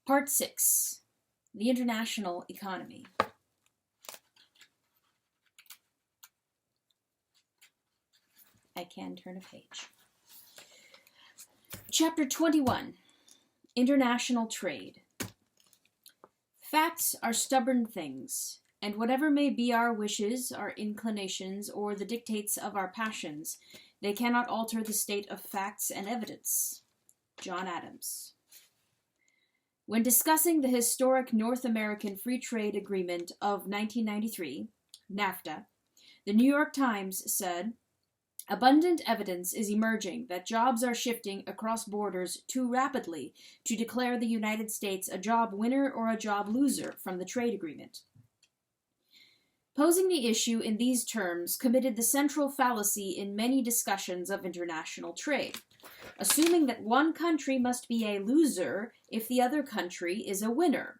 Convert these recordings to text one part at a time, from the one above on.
Part 6. The International Economy. I can turn a page. Chapter 21. International Trade. Facts are stubborn things, and whatever may be our wishes, our inclinations, or the dictates of our passions, they cannot alter the state of facts and evidence. John Adams. When discussing the historic North American Free Trade Agreement of 1993, NAFTA, the New York Times said, "Abundant evidence is emerging that jobs are shifting across borders too rapidly to declare the United States a job winner or a job loser from the trade agreement." Posing the issue in these terms committed the central fallacy in many discussions of international trade, assuming that one country must be a loser if the other country is a winner.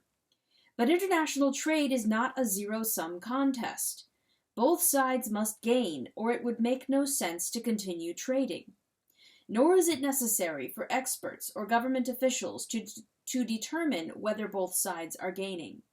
But international trade is not a zero-sum contest. Both sides must gain, or it would make no sense to continue trading. Nor is it necessary for experts or government officials to determine whether both sides are gaining.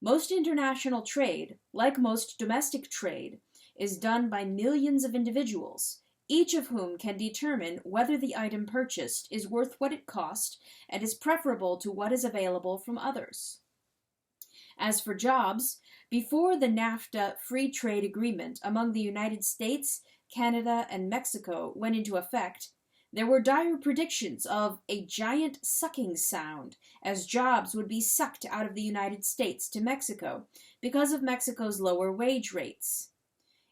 Most international trade, like most domestic trade, is done by millions of individuals, each of whom can determine whether the item purchased is worth what it cost and is preferable to what is available from others. As for jobs, before the NAFTA Free Trade Agreement among the United States, Canada, and Mexico went into effect, there were dire predictions of a giant sucking sound, as jobs would be sucked out of the United States to Mexico because of Mexico's lower wage rates.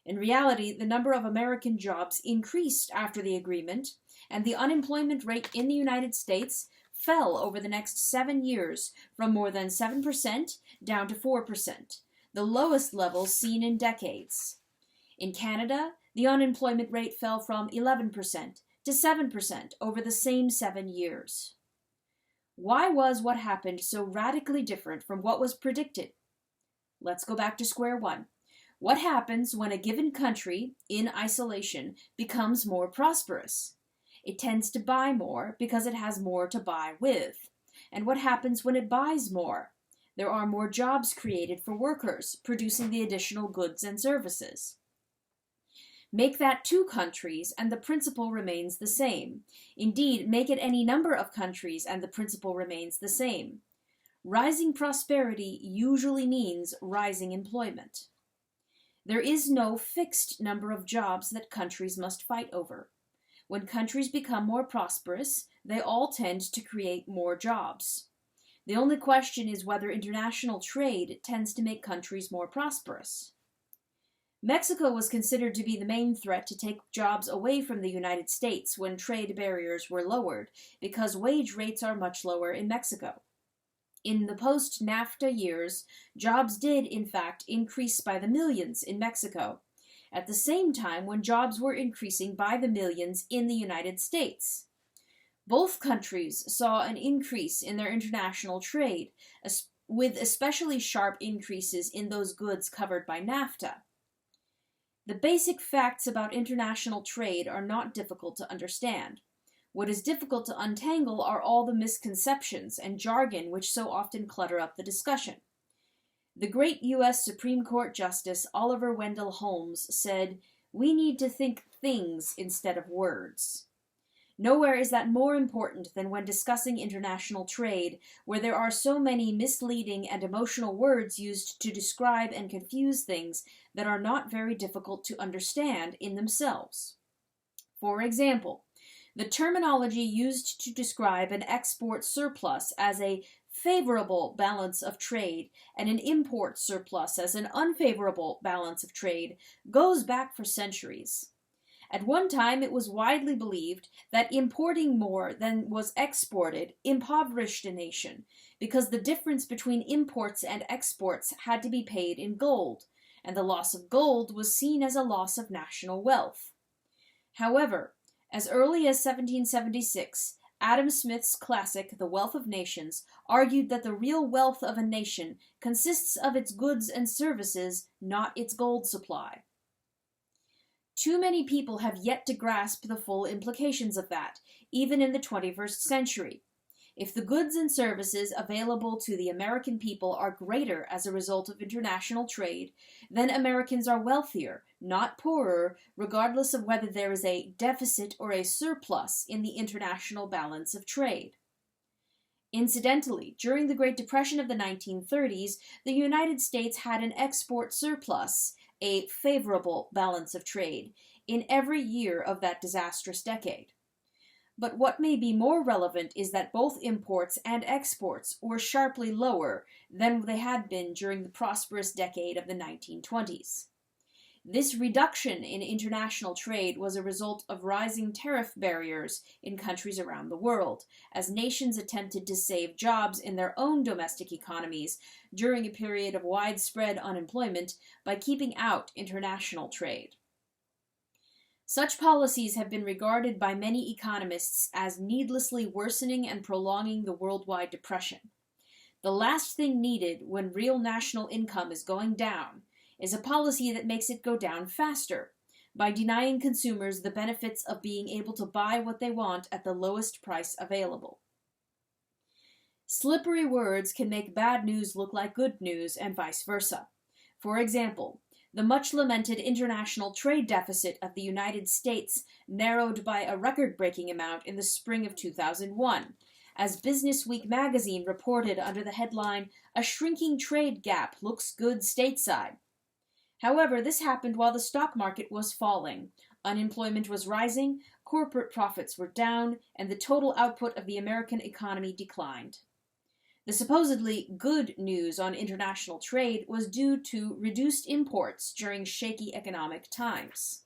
In reality, the number of American jobs increased after the agreement, and the unemployment rate in the United States fell over the next 7 years from more than 7% down to 4%, the lowest level seen in decades. In Canada, the unemployment rate fell from 11% to 7% over the same 7 years. Why was what happened so radically different from what was predicted? Let's go back to square one. What happens when a given country, in isolation, becomes more prosperous? It tends to buy more because it has more to buy with. And what happens when it buys more? There are more jobs created for workers, producing the additional goods and services. Make that 2 countries, and the principle remains the same. Indeed, make it any number of countries, and the principle remains the same. Rising prosperity usually means rising employment. There is no fixed number of jobs that countries must fight over. When countries become more prosperous, they all tend to create more jobs. The only question is whether international trade tends to make countries more prosperous. Mexico was considered to be the main threat to take jobs away from the United States when trade barriers were lowered, because wage rates are much lower in Mexico. In the post-NAFTA years, jobs did, in fact, increase by the millions in Mexico, at the same time when jobs were increasing by the millions in the United States. Both countries saw an increase in their international trade, with especially sharp increases in those goods covered by NAFTA. The basic facts about international trade are not difficult to understand. What is difficult to untangle are all the misconceptions and jargon which so often clutter up the discussion. The great U.S. Supreme Court Justice Oliver Wendell Holmes said, "We need to think things instead of words." Nowhere is that more important than when discussing international trade, where there are so many misleading and emotional words used to describe and confuse things that are not very difficult to understand in themselves. For example, the terminology used to describe an export surplus as a favorable balance of trade and an import surplus as an unfavorable balance of trade goes back for centuries. At one time, it was widely believed that importing more than was exported impoverished a nation, because the difference between imports and exports had to be paid in gold, and the loss of gold was seen as a loss of national wealth. However, as early as 1776, Adam Smith's classic, The Wealth of Nations, argued that the real wealth of a nation consists of its goods and services, not its gold supply. Too many people have yet to grasp the full implications of that, even in the 21st century. If the goods and services available to the American people are greater as a result of international trade, then Americans are wealthier, not poorer, regardless of whether there is a deficit or a surplus in the international balance of trade. Incidentally, during the Great Depression of the 1930s, the United States had an export surplus, a favorable balance of trade, in every year of that disastrous decade. But what may be more relevant is that both imports and exports were sharply lower than they had been during the prosperous decade of the 1920s. This reduction in international trade was a result of rising tariff barriers in countries around the world, as nations attempted to save jobs in their own domestic economies during a period of widespread unemployment by keeping out international trade. Such policies have been regarded by many economists as needlessly worsening and prolonging the worldwide depression. The last thing needed when real national income is going down is a policy that makes it go down faster, by denying consumers the benefits of being able to buy what they want at the lowest price available. Slippery words can make bad news look like good news and vice versa. For example, the much-lamented international trade deficit of the United States narrowed by a record-breaking amount in the spring of 2001, as Business Week magazine reported under the headline, "A Shrinking Trade Gap Looks Good Stateside." However, this happened while the stock market was falling, unemployment was rising, corporate profits were down, and the total output of the American economy declined. The supposedly good news on international trade was due to reduced imports during shaky economic times.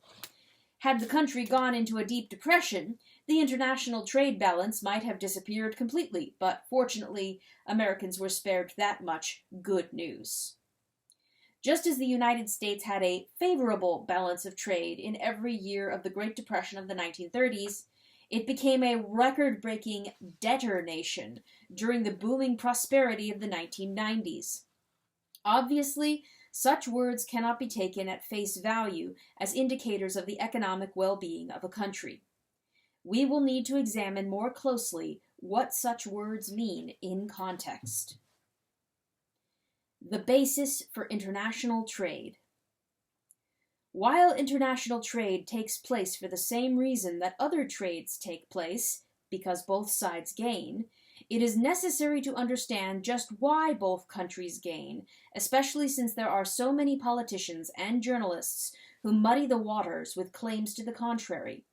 Had the country gone into a deep depression, the international trade balance might have disappeared completely, but fortunately, Americans were spared that much good news. Just as the United States had a favorable balance of trade in every year of the Great Depression of the 1930s, it became a record-breaking debtor nation during the booming prosperity of the 1990s. Obviously, such words cannot be taken at face value as indicators of the economic well-being of a country. We will need to examine more closely what such words mean in context. The basis for international trade. While international trade takes place for the same reason that other trades take place, because both sides gain, it is necessary to understand just why both countries gain, especially since there are so many politicians and journalists who muddy the waters with claims to the contrary.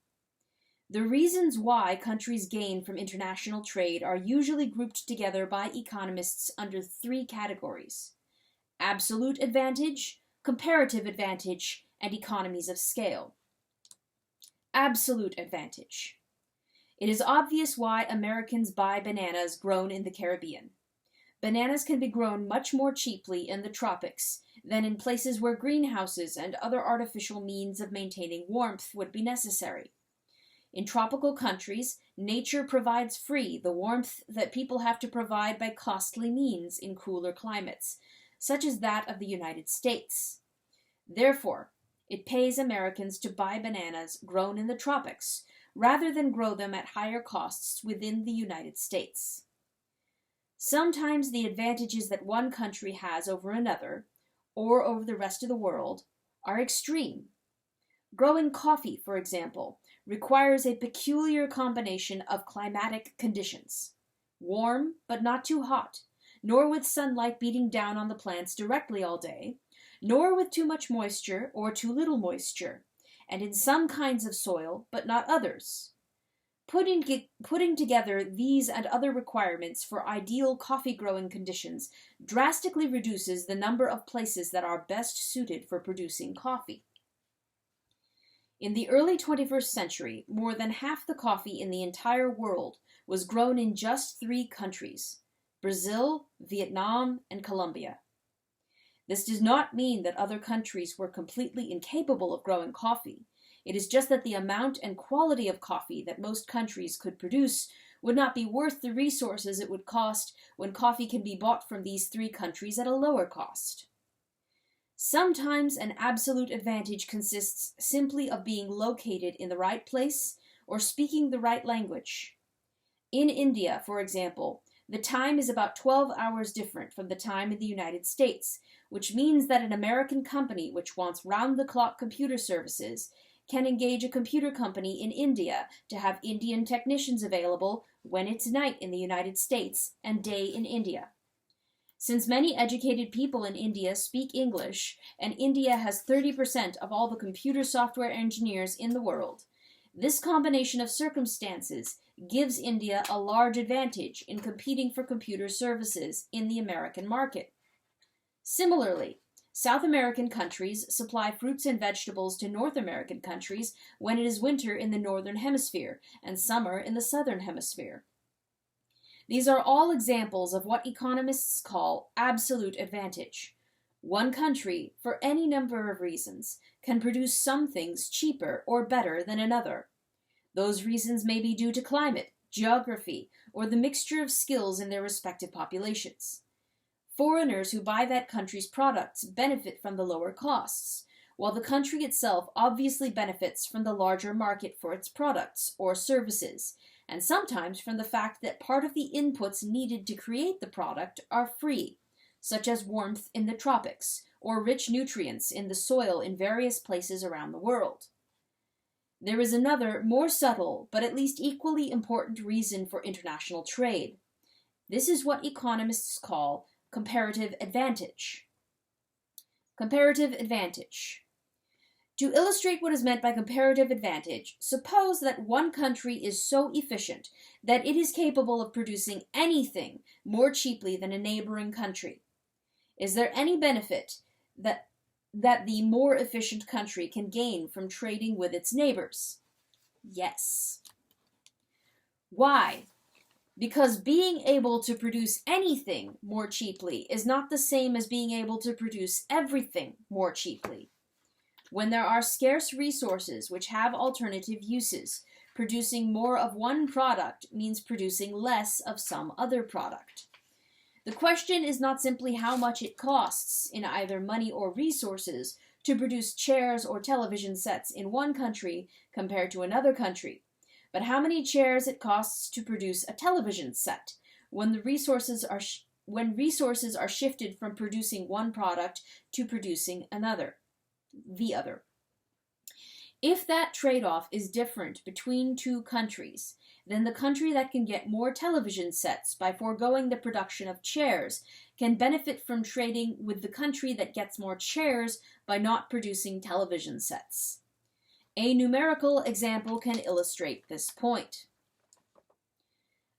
The reasons why countries gain from international trade are usually grouped together by economists under three categories: absolute advantage, comparative advantage, and economies of scale. Absolute advantage. It is obvious why Americans buy bananas grown in the Caribbean. Bananas can be grown much more cheaply in the tropics than in places where greenhouses and other artificial means of maintaining warmth would be necessary. In tropical countries, nature provides free the warmth that people have to provide by costly means in cooler climates, such as that of the United States. Therefore, it pays Americans to buy bananas grown in the tropics, rather than grow them at higher costs within the United States. Sometimes the advantages that one country has over another, or over the rest of the world, are extreme. Growing coffee, for example, requires a peculiar combination of climatic conditions: warm, but not too hot, nor with sunlight beating down on the plants directly all day, nor with too much moisture or too little moisture, and in some kinds of soil, but not others. Putting together these and other requirements for ideal coffee-growing conditions drastically reduces the number of places that are best suited for producing coffee. In the early 21st century, more than half the coffee in the entire world was grown in just 3 countries: Brazil, Vietnam, and Colombia. This does not mean that other countries were completely incapable of growing coffee. It is just that the amount and quality of coffee that most countries could produce would not be worth the resources it would cost when coffee can be bought from these 3 countries at a lower cost. Sometimes an absolute advantage consists simply of being located in the right place or speaking the right language. In India, for example, the time is about 12 hours different from the time in the United States, which means that an American company which wants round-the-clock computer services can engage a computer company in India to have Indian technicians available when it's night in the United States and day in India. Since many educated people in India speak English, and India has 30% of all the computer software engineers in the world, this combination of circumstances gives India a large advantage in competing for computer services in the American market. Similarly, South American countries supply fruits and vegetables to North American countries when it is winter in the Northern Hemisphere and summer in the Southern Hemisphere. These are all examples of what economists call absolute advantage. One country, for any number of reasons, can produce some things cheaper or better than another. Those reasons may be due to climate, geography, or the mixture of skills in their respective populations. Foreigners who buy that country's products benefit from the lower costs, while the country itself obviously benefits from the larger market for its products or services, and sometimes from the fact that part of the inputs needed to create the product are free, such as warmth in the tropics, or rich nutrients in the soil in various places around the world. There is another, more subtle, but at least equally important reason for international trade. This is what economists call comparative advantage. Comparative advantage. To illustrate what is meant by comparative advantage, suppose that one country is so efficient that it is capable of producing anything more cheaply than a neighboring country. Is there any benefit that the more efficient country can gain from trading with its neighbors? Yes. Why? Because being able to produce anything more cheaply is not the same as being able to produce everything more cheaply. When there are scarce resources which have alternative uses, producing more of one product means producing less of some other product. The question is not simply how much it costs, in either money or resources, to produce chairs or television sets in one country compared to another country, but how many chairs it costs to produce a television set when resources are shifted from producing one product to producing the other. If that trade-off is different between two countries, then the country that can get more television sets by foregoing the production of chairs can benefit from trading with the country that gets more chairs by not producing television sets. A numerical example can illustrate this point.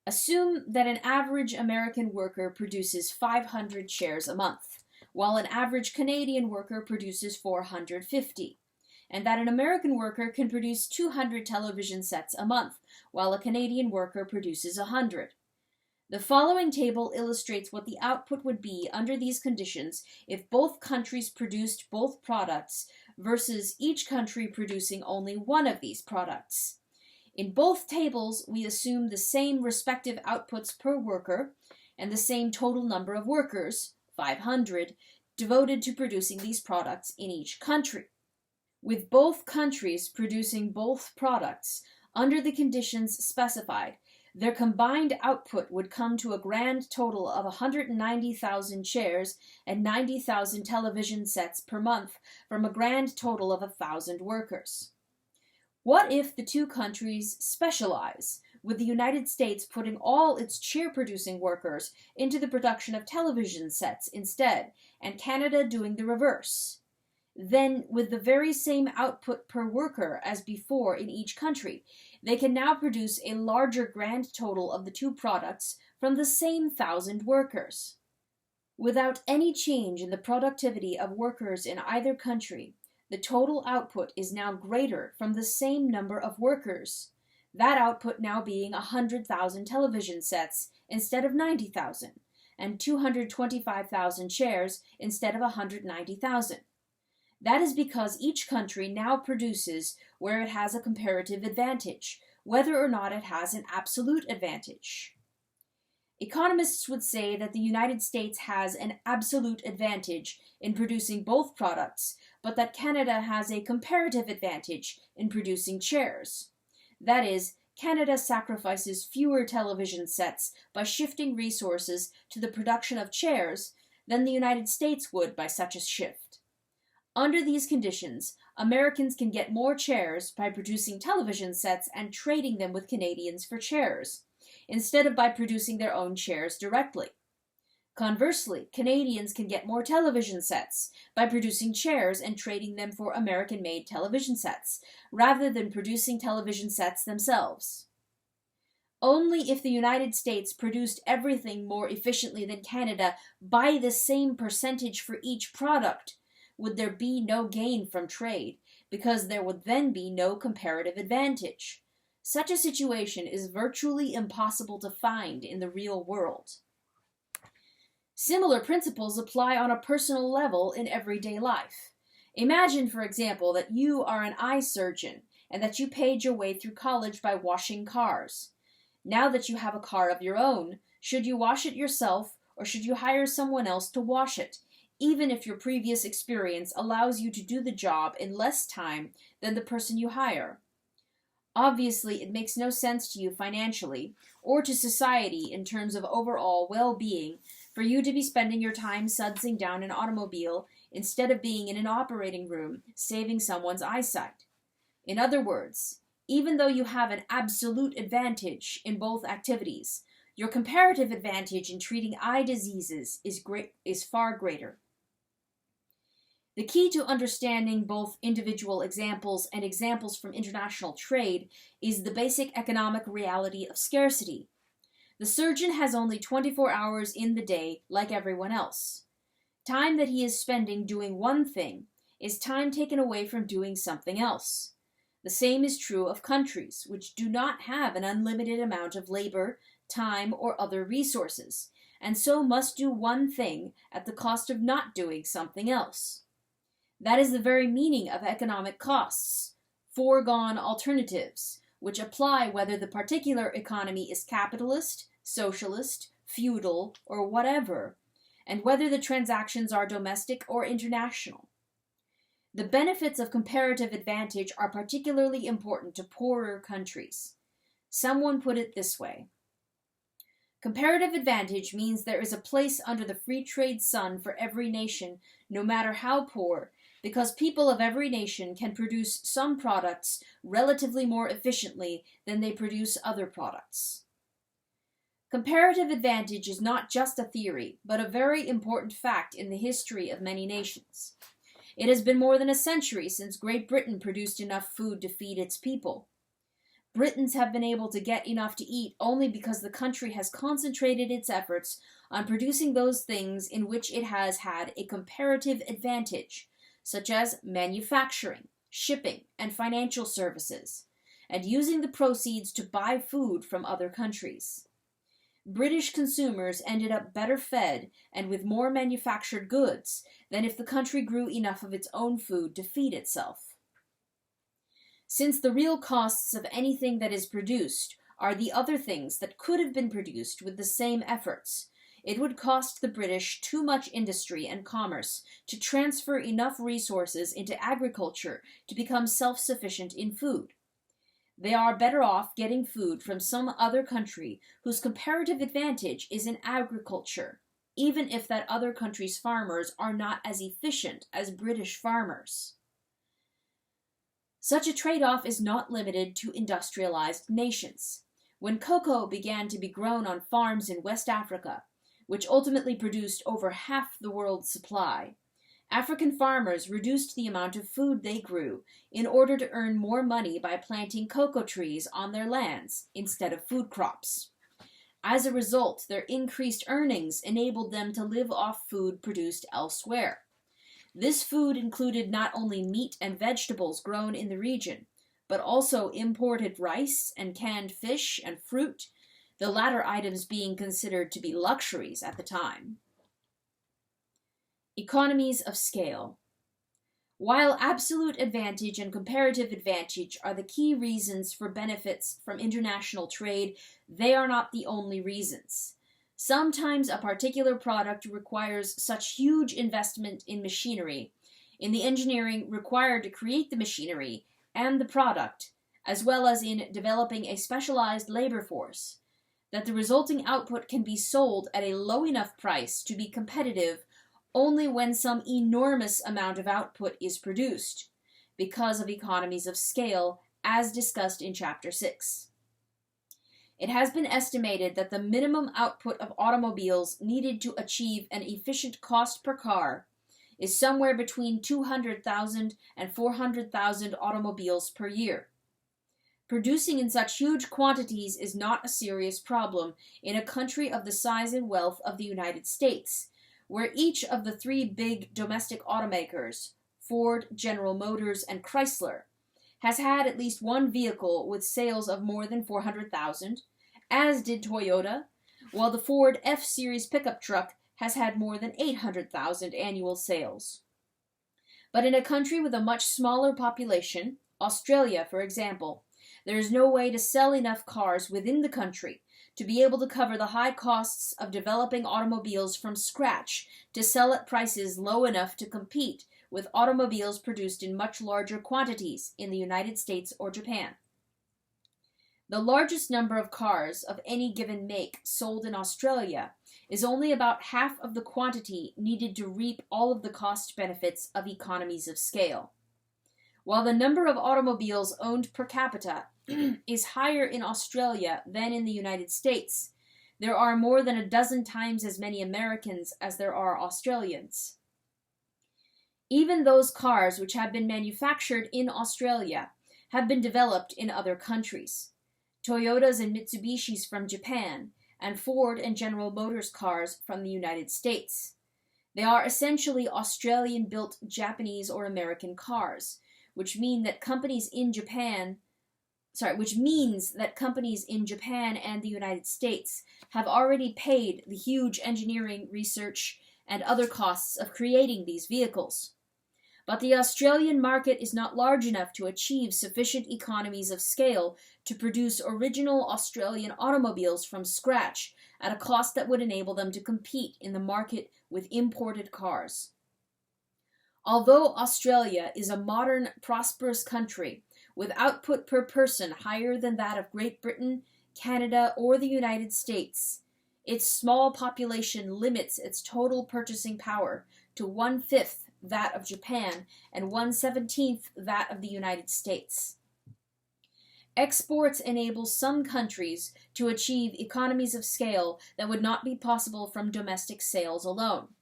Assume that an average American worker produces 500 chairs a month, while an average Canadian worker produces 450, and that an American worker can produce 200 television sets a month, while a Canadian worker produces 100. The following table illustrates what the output would be under these conditions if both countries produced both products versus each country producing only one of these products. In both tables, we assume the same respective outputs per worker and the same total number of workers, 500, devoted to producing these products in each country. With both countries producing both products under the conditions specified, their combined output would come to a grand total of 190,000 chairs and 90,000 television sets per month from a grand total of 1,000 workers. What if the two countries specialize, with the United States putting all its chair-producing workers into the production of television sets instead, and Canada doing the reverse? Then, with the very same output per worker as before in each country, they can now produce a larger grand total of the two products from the same 1,000 workers. Without any change in the productivity of workers in either country, the total output is now greater from the same number of workers, that output now being 100,000 television sets instead of 90,000, and 225,000 chairs instead of 190,000. That is because each country now produces where it has a comparative advantage, whether or not it has an absolute advantage. Economists would say that the United States has an absolute advantage in producing both products, but that Canada has a comparative advantage in producing chairs. That is, Canada sacrifices fewer television sets by shifting resources to the production of chairs than the United States would by such a shift. Under these conditions, Americans can get more chairs by producing television sets and trading them with Canadians for chairs, instead of by producing their own chairs directly. Conversely, Canadians can get more television sets by producing chairs and trading them for American-made television sets, rather than producing television sets themselves. Only if the United States produced everything more efficiently than Canada by the same percentage for each product would there be no gain from trade, because there would then be no comparative advantage. Such a situation is virtually impossible to find in the real world. Similar principles apply on a personal level in everyday life. Imagine, for example, that you are an eye surgeon and that you paid your way through college by washing cars. Now that you have a car of your own, should you wash it yourself or should you hire someone else to wash it, even if your previous experience allows you to do the job in less time than the person you hire? Obviously, it makes no sense to you financially or to society in terms of overall well-being for you to be spending your time sudsing down an automobile instead of being in an operating room saving someone's eyesight. In other words, even though you have an absolute advantage in both activities, your comparative advantage in treating eye diseases is far greater. The key to understanding both individual examples and examples from international trade is the basic economic reality of scarcity. The surgeon has only 24 hours in the day, like everyone else. Time that he is spending doing one thing is time taken away from doing something else. The same is true of countries, which do not have an unlimited amount of labor, time, or other resources, and so must do one thing at the cost of not doing something else. That is the very meaning of economic costs, foregone alternatives, which apply whether the particular economy is capitalist, socialist, feudal, or whatever, and whether the transactions are domestic or international. The benefits of comparative advantage are particularly important to poorer countries. Someone put it this way: comparative advantage means there is a place under the free trade sun for every nation, no matter how poor, because people of every nation can produce some products relatively more efficiently than they produce other products. Comparative advantage is not just a theory, but a very important fact in the history of many nations. It has been more than a century since Great Britain produced enough food to feed its people. Britons have been able to get enough to eat only because the country has concentrated its efforts on producing those things in which it has had a comparative advantage, such as manufacturing, shipping, and financial services, and using the proceeds to buy food from other countries. British consumers ended up better fed and with more manufactured goods than if the country grew enough of its own food to feed itself. Since the real costs of anything that is produced are the other things that could have been produced with the same efforts, it would cost the British too much industry and commerce to transfer enough resources into agriculture to become self-sufficient in food. They are better off getting food from some other country whose comparative advantage is in agriculture, even if that other country's farmers are not as efficient as British farmers. Such a trade-off is not limited to industrialized nations. When cocoa began to be grown on farms in West Africa, which ultimately produced over half the world's supply, African farmers reduced the amount of food they grew in order to earn more money by planting cocoa trees on their lands instead of food crops. As a result, their increased earnings enabled them to live off food produced elsewhere. This food included not only meat and vegetables grown in the region, but also imported rice and canned fish and fruit, the latter items being considered to be luxuries at the time. Economies of scale. While absolute advantage and comparative advantage are the key reasons for benefits from international trade, they are not the only reasons. Sometimes a particular product requires such huge investment in machinery, in the engineering required to create the machinery and the product, as well as in developing a specialized labor force, that the resulting output can be sold at a low enough price to be competitive only when some enormous amount of output is produced, because of economies of scale, as discussed in Chapter 6. It has been estimated that the minimum output of automobiles needed to achieve an efficient cost per car is somewhere between 200,000 and 400,000 automobiles per year. Producing in such huge quantities is not a serious problem in a country of the size and wealth of the United States, where each of the three big domestic automakers, Ford, General Motors, and Chrysler, has had at least one vehicle with sales of more than 400,000, as did Toyota, while the Ford F-Series pickup truck has had more than 800,000 annual sales. But in a country with a much smaller population, Australia, for example, there is no way to sell enough cars within the country to be able to cover the high costs of developing automobiles from scratch to sell at prices low enough to compete with automobiles produced in much larger quantities in the United States or Japan. The largest number of cars of any given make sold in Australia is only about half of the quantity needed to reap all of the cost benefits of economies of scale. While the number of automobiles owned per capita is higher in Australia than in the United States, there are more than a dozen times as many Americans as there are Australians. Even those cars which have been manufactured in Australia have been developed in other countries. Toyotas and Mitsubishis from Japan, and Ford and General Motors cars from the United States. They are essentially Australian-built Japanese or American cars, which means that companies in Japan and the United States have already paid the huge engineering, research, and other costs of creating these vehicles. But the Australian market is not large enough to achieve sufficient economies of scale to produce original Australian automobiles from scratch at a cost that would enable them to compete in the market with imported cars. Although Australia is a modern, prosperous country with output per person higher than that of Great Britain, Canada, or the United States, its small population limits its total purchasing power to 1/5 that of Japan and 1/17 that of the United States. Exports enable some countries to achieve economies of scale that would not be possible from domestic sales alone.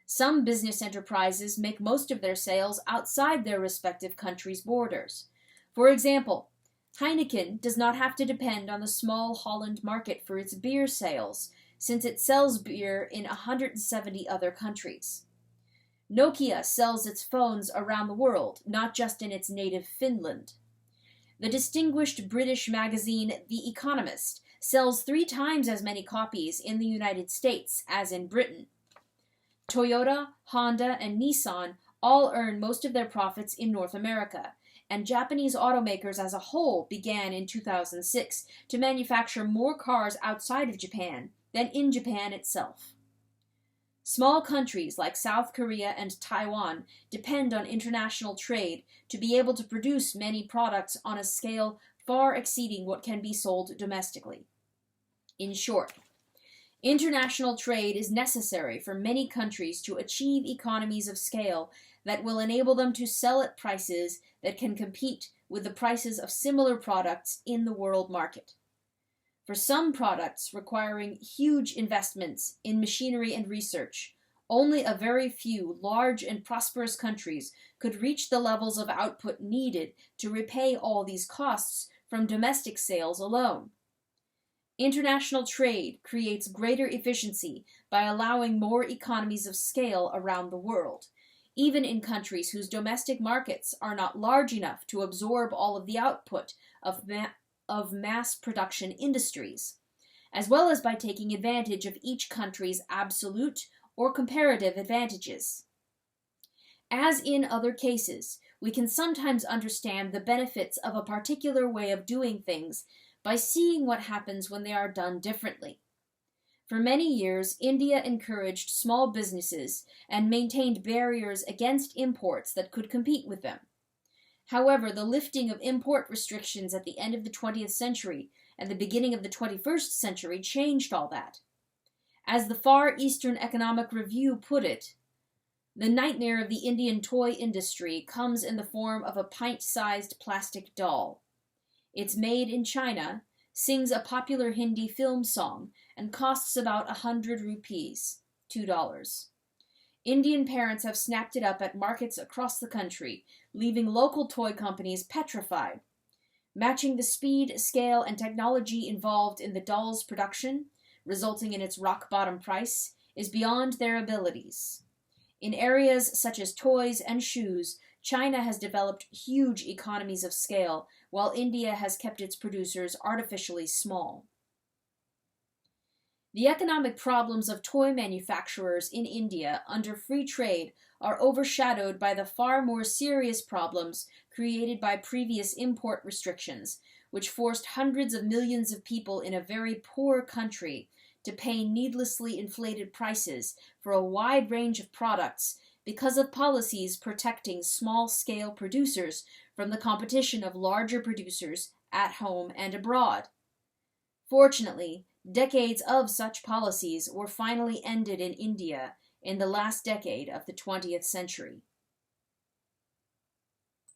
Some business enterprises make most of their sales outside their respective countries' borders. For example, Heineken does not have to depend on the small Holland market for its beer sales, since it sells beer in 170 other countries. Nokia sells its phones around the world, not just in its native Finland. The distinguished British magazine The Economist sells 3 times as many copies in the United States as in Britain. Toyota, Honda, and Nissan all earn most of their profits in North America, and Japanese automakers as a whole began in 2006 to manufacture more cars outside of Japan than in Japan itself. Small countries like South Korea and Taiwan depend on international trade to be able to produce many products on a scale far exceeding what can be sold domestically. In short, international trade is necessary for many countries to achieve economies of scale that will enable them to sell at prices that can compete with the prices of similar products in the world market. For some products requiring huge investments in machinery and research, only a very few large and prosperous countries could reach the levels of output needed to repay all these costs from domestic sales alone. International trade creates greater efficiency by allowing more economies of scale around the world, even in countries whose domestic markets are not large enough to absorb all of the output of mass production industries, as well as by taking advantage of each country's absolute or comparative advantages. As in other cases, we can sometimes understand the benefits of a particular way of doing things by seeing what happens when they are done differently. For many years, India encouraged small businesses and maintained barriers against imports that could compete with them. However, the lifting of import restrictions at the end of the 20th century and the beginning of the 21st century changed all that. As the Far Eastern Economic Review put it, the nightmare of the Indian toy industry comes in the form of a pint-sized plastic doll. It's made in China, sings a popular Hindi film song, and costs about 100 rupees, $2. Indian parents have snapped it up at markets across the country, leaving local toy companies petrified. Matching the speed, scale, and technology involved in the doll's production, resulting in its rock-bottom price, is beyond their abilities. In areas such as toys and shoes, China has developed huge economies of scale, while India has kept its producers artificially small. The economic problems of toy manufacturers in India under free trade are overshadowed by the far more serious problems created by previous import restrictions, which forced hundreds of millions of people in a very poor country to pay needlessly inflated prices for a wide range of products because of policies protecting small-scale producers from the competition of larger producers at home and abroad. Fortunately, decades of such policies were finally ended in India in the last decade of the 20th century.